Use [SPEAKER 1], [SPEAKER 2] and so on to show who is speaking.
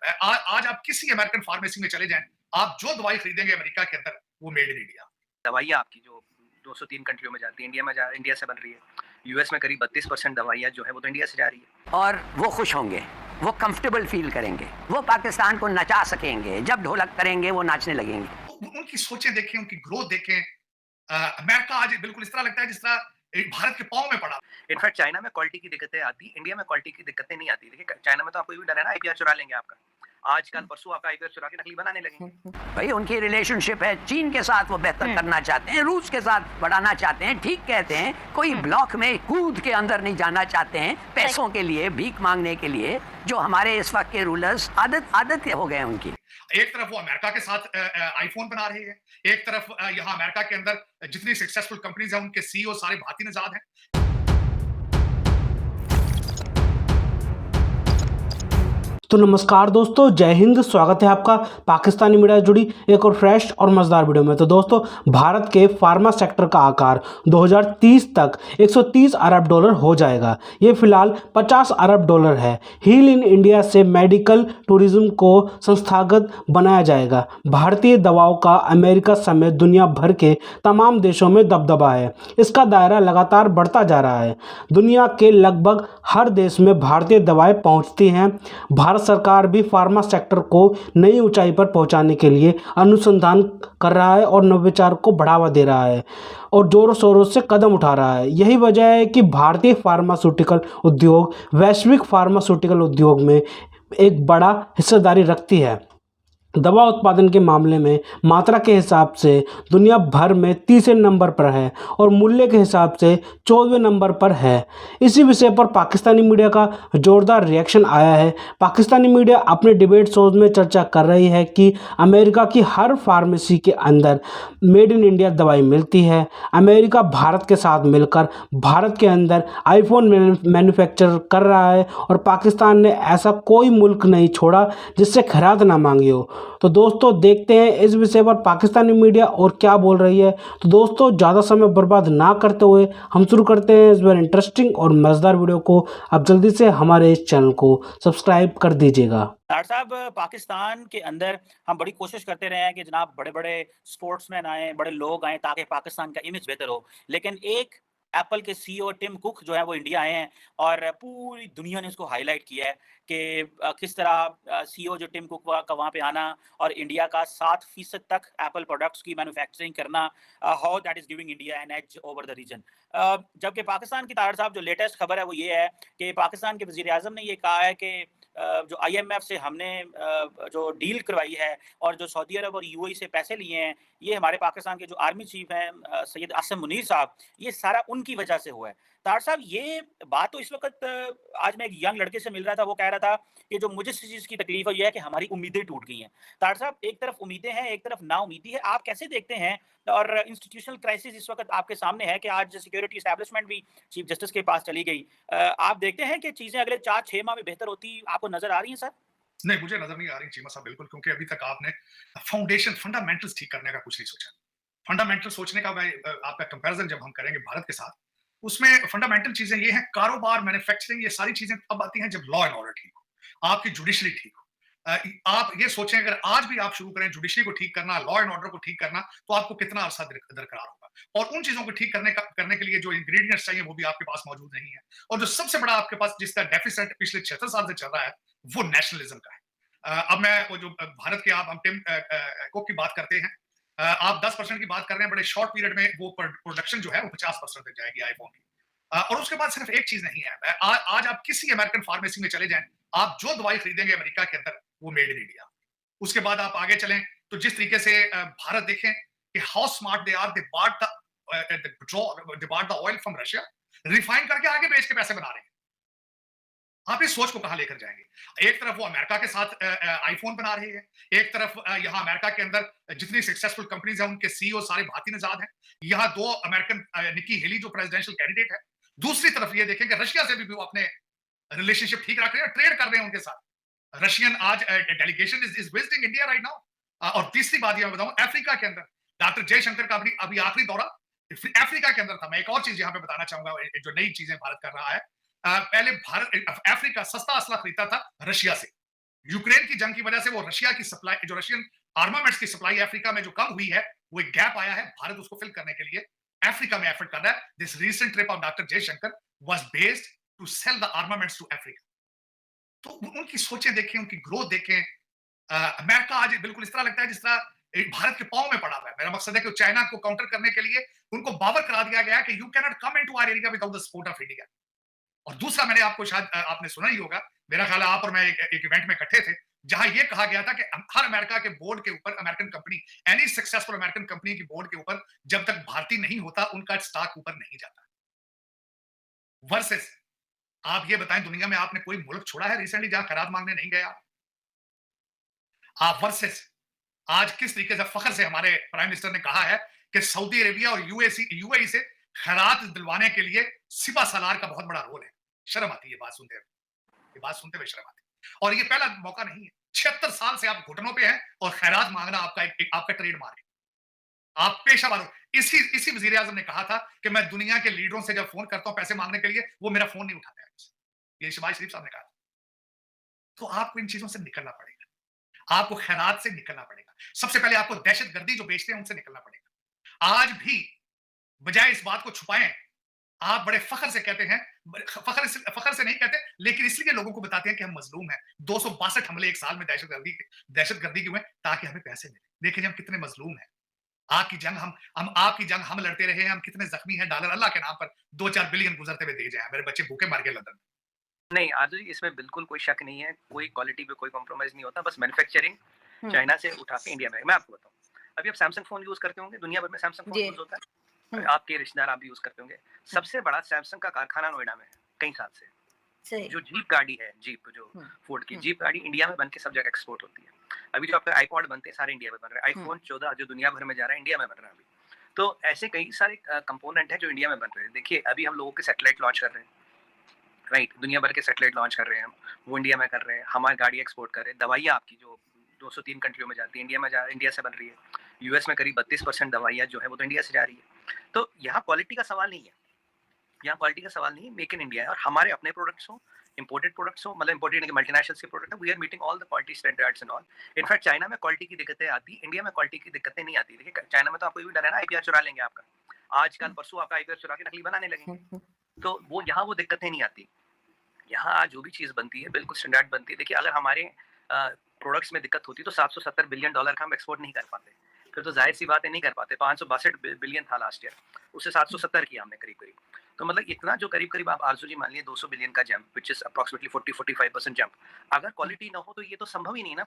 [SPEAKER 1] आज आप किसी अमेरिकन फार्मेसी में चले जाएं, आप जो दवाई खरीदेंगे अमेरिका के अंदर वो मेड इन इंडिया।
[SPEAKER 2] दवाइयाँ आपकी जो 203 कंट्रियों में जाती है, इंडिया से बन रही है। यूएस में करीब 32% दवाइयाँ जो है वो तो इंडिया से जा रही है।
[SPEAKER 3] और वो खुश होंगे, वो कंफर्टेबल फील करेंगे, वो पाकिस्तान को नचा सकेंगे। जब ढोलक करेंगे वो नाचने लगेंगे।
[SPEAKER 1] तो उनकी सोचें देखें, उनकी ग्रोथ देखें। अमेरिका आज बिल्कुल इस तरह लगता है जिस तरह भारत के पाँव में पड़ा।
[SPEAKER 2] इनफैक्ट चाइना में क्वालिटी की दिक्कतें आती, इंडिया में क्वालिटी की दिक्कतें नहीं आती। देखिए चाइना में तो आपको ये भी डर है ना, आईपीआर चुरा लेंगे आपका। आज कल परसों आपका आईपीआर चुरा के नकली बनाने लगेंगे।
[SPEAKER 3] भाई उनकी रिलेशनशिप है चीन के साथ, वो बेहतर करना चाहते हैं, रूस के साथ बढ़ाना चाहते हैं। ठीक कहते हैं, कोई ब्लॉक में कूद के अंदर नहीं जाना चाहते हैं पैसों के लिए, भीख मांगने के लिए, जो हमारे इस वक्त के रूलर्स आदत हो गए उनकी।
[SPEAKER 1] एक तरफ वो अमेरिका के साथ आईफोन बना रही है, एक तरफ यहाँ अमेरिका के अंदर जितनी सक्सेसफुल कंपनीज हैं उनके सीईओ सारे भारतीय नजाद हैं।
[SPEAKER 4] तो नमस्कार दोस्तों, जय हिंद। स्वागत है आपका पाकिस्तानी मीडिया से जुड़ी एक और फ्रेश और मज़ेदार वीडियो में। तो दोस्तों, भारत के फार्मा सेक्टर का आकार 2030 तक 130 अरब डॉलर हो जाएगा। ये फिलहाल 50 अरब डॉलर है। हील इन इंडिया से मेडिकल टूरिज्म को संस्थागत बनाया जाएगा। भारतीय दवाओं का अमेरिका समेत दुनिया भर के तमाम देशों में दबदबा है। इसका दायरा लगातार बढ़ता जा रहा है। दुनिया के लगभग हर देश में भारतीय दवाएं पहुंचती हैं। भारत सरकार भी फार्मा सेक्टर को नई ऊंचाई पर पहुंचाने के लिए अनुसंधान कर रहा है और नवाचार को बढ़ावा दे रहा है और जोरों शोरों से कदम उठा रहा है। यही वजह है कि भारतीय फार्मास्यूटिकल उद्योग वैश्विक फार्मास्यूटिकल उद्योग में एक बड़ा हिस्सेदारी रखती है। दवा उत्पादन के मामले में मात्रा के हिसाब से दुनिया भर में 30वें नंबर पर है और मूल्य के हिसाब से 14वें नंबर पर है। इसी विषय पर पाकिस्तानी मीडिया का जोरदार रिएक्शन आया है। पाकिस्तानी मीडिया अपने डिबेट शोज में चर्चा कर रही है कि अमेरिका की हर फार्मेसी के अंदर मेड इन इंडिया दवाई मिलती है। अमेरिका भारत के साथ मिलकर भारत के अंदर आईफोन मैन्युफैक्चर कर रहा है और पाकिस्तान ने ऐसा कोई मुल्क नहीं छोड़ा जिससे खैरात ना मांगी हो। तो दोस्तों, देखते हैं इस विषय पर पाकिस्तानी मीडिया और क्या बोल रही है। तो दोस्तों, ज़्यादा समय बर्बाद ना करते हुए हम शुरू करते हैं इस बार इंटरेस्टिंग और मज़ेदार वीडियो को। आप जल्दी से हमारे इस चैनल को सब्सक्राइब कर दीजिएगा।
[SPEAKER 5] डॉक्टर साहब, पाकिस्तान के अंदर हम बड़ी कोशिश करते रहे हैं कि जनाब बड़े बड़े स्पोर्ट्समैन आए, बड़े लोग आए ताकि पाकिस्तान का इमेज बेहतर हो। लेकिन एक एप्पल के सीईओ टिम कुक जो है वो इंडिया आए हैं और पूरी दुनिया ने उसको हाईलाइट किया है कि किस तरह सीईओ जो टिम कुक का वहाँ पे आना और इंडिया का 7% तक एप्पल प्रोडक्ट्स की मैन्युफैक्चरिंग करना, how that is giving India an edge over the region. जबकि पाकिस्तान की तार साहब जो लेटेस्ट खबर है वो ये है कि पाकिस्तान के वजीर आजम ने ये कहा है कि जो IMF से हमने जो डील करवाई है और जो सऊदी अरब और यूएई से पैसे लिए हैं, ये हमारे पाकिस्तान के जो आर्मी चीफ हैं सैयद आसिम मुनीर साहब, ये सारा उनकी वजह से हुआ है। तार साहब, ये बात तो इस वक्त आज मैं एक यंग लड़के से मिल रहा था, वो कह रहा था कि जो मुझे इस चीज़ की तकलीफ है ये है कि हमारी उम्मीदें टूट गई हैं। तार साहब, एक तरफ उम्मीदें हैं, एक तरफ नाउम्मीदी है। आप कैसे देखते हैं? और इंस्टीट्यूशनल क्राइसिस इस वक्त आपके सामने है कि आज सिक्योरिटी एस्टैब्लिशमेंट भी चीफ जस्टिस के पास चली गई। आप देखते हैं कि चीजें अगले 4-6 माह में बेहतर होती आपको नजर आ रही हैं सर?
[SPEAKER 1] नहीं, मुझे नजर नहीं आ रही चीमा साहब, बिल्कुल, क्योंकि अभी तक आपने फाउंडेशन फंडामेंटल्स ठीक करने का कुछ नहीं सोचा। फंडामेंटल सोचने का मैं आपका कंपैरिजन जब हम करेंगे भारत के साथ, उसमें फंडामेंटल चीजें ये हैं, कारोबार, मैन्युफैक्चरिंग, ये सारी चीजें तब आती हैं जब लॉ एंड ऑर्डर ठीक हो, आपकी जुडिशरी ठीक हो। आप ये सोचें, अगर आज भी आप शुरू करें जुडिशरी को ठीक करना, लॉ एंड ऑर्डर को ठीक करना, तो आपको कितना अरसा दरकरार होगा। और उन चीजों को ठीक करने के लिए जो इंग्रेडिएंट्स चाहिए वो भी आपके पास मौजूद नहीं है। और जो सबसे बड़ा आपके पास जिसका डेफिसिट पिछले 76 साल से चल रहा है, वो नेशनलिज्म का है। अब मैं वो जो भारत के हम टिम कुक की बात करते हैं, आप 10% की बात कर रहे हैं, बड़े शॉर्ट पीरियड में वो प्रोडक्शन जो है वो 50% तक जाएगी आईफोन की। और उसके बाद सिर्फ एक चीज नहीं है, आज आप किसी अमेरिकन फार्मेसी में चले जाएं, आप जो दवाई खरीदेंगे अमेरिका के अंदर वो मेड इन इंडिया। उसके बाद आप आगे चलें तो जिस तरीके से भारत देखें कि how smart they are, they bought the oil from Russia, refine करके आगे बेच के पैसे बना रहे हैं। आप इस सोच को कहां लेकर जाएंगे? एक तरफ वो अमेरिका के साथ आईफोन बना रही है, एक तरफ यहाँ अमेरिका के अंदर जितनी सक्सेसफुल कंपनीज हैं उनके सीईओ सारे भारतीय नजाद हैं। यहाँ 2 अमेरिकन, निकी हेली जो प्रेसिडेंशियल कैंडिडेट है। दूसरी तरफ ये देखें कि रशिया से भी वो अपने रिलेशनशिप ठीक रख रहे हैं, ट्रेड कर रहे हैं उनके साथ। रशियन आज delegation is visiting India right now. और तीसरी बात ये मैं बताऊं, अफ्रीका के अंदर डॉक्टर जयशंकर का अभी आखिरी दौरा अफ्रीका के अंदर था। मैं एक और चीज यहाँ पे बताना चाहूंगा, जो नई चीजें भारत कर रहा है। पहले भारत अफ्रीका सस्ता असला खरीदता था रशिया से, यूक्रेन की जंग की वजह से वो रशिया की सप्लाई, जो रशियन आर्मामेंट्स की सप्लाई अफ्रीका में जो कम हुई है, वो एक गैप आया है। भारत उसको फिल करने के लिए अफ्रीका में एफर्ट कर रहा है। This recent trip of doctor Jaishankar was based to sell the armaments to Africa. तो उनकी सोचें देखें, उनकी ग्रोथ देखें। अमेरिका आज बिल्कुल इस तरह लगता है जिस तरह भारत के पांव में पड़ा हुआ है। मेरा मकसद है कि चाइना को काउंटर करने के लिए उनको बावर करा दिया गया है कि you can not come into our area without the support of India. और दूसरा, मैंने आपको शायद आपने सुना ही होगा, मेरा ख्याल है आप और मैं एक इवेंट में इकट्ठे थे, जहां यह कहा गया था कि हर अमेरिका के बोर्ड के ऊपर, American company, any successful American company की बोर्ड के ऊपर जब तक भारतीय नहीं होता, उनका स्टॉक ऊपर नहीं जाता। वर्सेस आप ये बताएं, दुनिया में आपने कोई मुल्क छोड़ा है रिसेंटली जहां खैरात मांगने नहीं गए आप? वर्सेस आज किस तरीके से फख्र से हमारे प्राइम मिनिस्टर ने कहा है कि सऊदी अरेबिया और यूएई से खैरात दिलवाने के लिए सिपा सलार का बहुत बड़ा रोल है। शर्म आती है ये बात सुनते हुए, ये बात सुनते हुए शर्म आती है। और ये पहला मौका नहीं है, 76 साल से आप घुटनों पे हैं और खैरात मांगना आपका ट्रेड मार्क है। आप पेशा वालों, इसी वजीर आजम ने कहा था कि मैं दुनिया के लीडरों से जब फोन करता हूं पैसे मांगने के लिए, वो मेरा फोन नहीं उठाते हैं। ये शहबाज शरीफ साहब ने कहा था। तो आपको इन चीजों से निकलना पड़ेगा, आपको खैरात से निकलना पड़ेगा। सबसे पहले आपको दहशतगर्दी जो बेचते हैं उनसे निकलना पड़ेगा। आज भी बजाय इस बात को छुपाएं, आप बड़े फख्र से कहते हैं, फख्र से नहीं कहते, लेकिन इसलिए लोगों को बताते हैं कि हम मजलूम हैं। 262 हमले एक साल में दहशतगर्दी के हुए ताकि हमें पैसे मिले। देखिए हम कितने मजलूम हैं। आपकी जंग हम लड़ते रहे हैं, हम कितने जख्मी हैं। डॉलर अल्लाह के नाम पर 2-4 बिलियन गुजरते हुए दे जाए, मेरे बच्चे भूखे मर गए लंदन में।
[SPEAKER 2] नहीं आदि जी, इसमें बिल्कुल कोई शक नहीं है, कोई क्वालिटी पे कोई कॉम्प्रोमाइज नहीं होता, बस मैन्युफैक्चरिंग चाइना से उठा के इंडिया में। मैं आपको बताऊं, अभी आप सैमसंग फोन यूज करते होंगे, दुनिया भर में सैमसंग फोन यूज होता है, आपके रिश्तेदार आप भी यूज करते होंगे। सबसे बड़ा सैमसंग का कारखाना नोएडा में है कई साल से। जो जीप गाड़ी है, जीप जो फोर्ड की जीप गाड़ी इंडिया में बन के सब जगह एक्सपोर्ट होती है। अभी जो आपके आईपॉड बनते हैं सारे इंडिया में बन रहे हैं। आईफोन 14 जो दुनिया भर में जा रहा है, इंडिया में बन रहा है अभी। तो ऐसे कई सारे कंपोनेंट हैं जो इंडिया में बन रहे हैं। देखिए अभी हम लोगों के सैटेलाइट लॉन्च कर रहे हैं, राइट, दुनिया भर के सैटेलाइट लॉन्च कर रहे हैं हम, वो इंडिया में कर रहे हैं। हमारी गाड़ी एक्सपोर्ट कर रहे हैं। दवाइयाँ आपकी जो 203 कंट्रियों में जाती है, इंडिया से बन रही है। यूएस में करीब 32% दवाइयाँ जो है वो तो इंडिया से जा रही है। तो यहाँ क्वालिटी का सवाल नहीं है, यहाँ क्वालिटी का सवाल नहीं है, मेक इन इंडिया है। और हमारे अपने प्रोडक्ट्स हो, इंपोर्टेड प्रोडक्ट्स हो, मतलब इंपोर्टेड मल्टीनेशनल के प्रोडक्ट है, we are meeting all the quality standards and all. In fact China में क्वालिटी की दिक्कतें आती, इंडिया में क्वालिटी की दिक्कतें नहीं आती। देखिए चाइना में तो आपको भी डर है ना, आईपीआर चुरा लेंगे आपका, आज कल परसों आपका आईपीआर चुरा के नकली बनाने लगेंगे। तो वो यहाँ वो दिक्कतें नहीं आती। यहाँ जो भी चीज़ बनती है बिल्कुल स्टैंडर्ड बनती है। देखिए अगर हमारे प्रोडक्ट्स में दिक्कत होती तो $770 बिलियन का हम एक्सपोर्ट नहीं कर पाते, फिर तो जाहिर सी बात है नहीं कर पाते। 562 बिलियन था लास्ट ईयर, उससे 770 किया हमने करीब। तो मतलब इतना जो करीब आप आरजू जी मान लिए 200 बिलियन का jump, which is approximately 40-45% jump. अगर क्वालिटी ना हो तो ये तो संभव ही नहीं ना।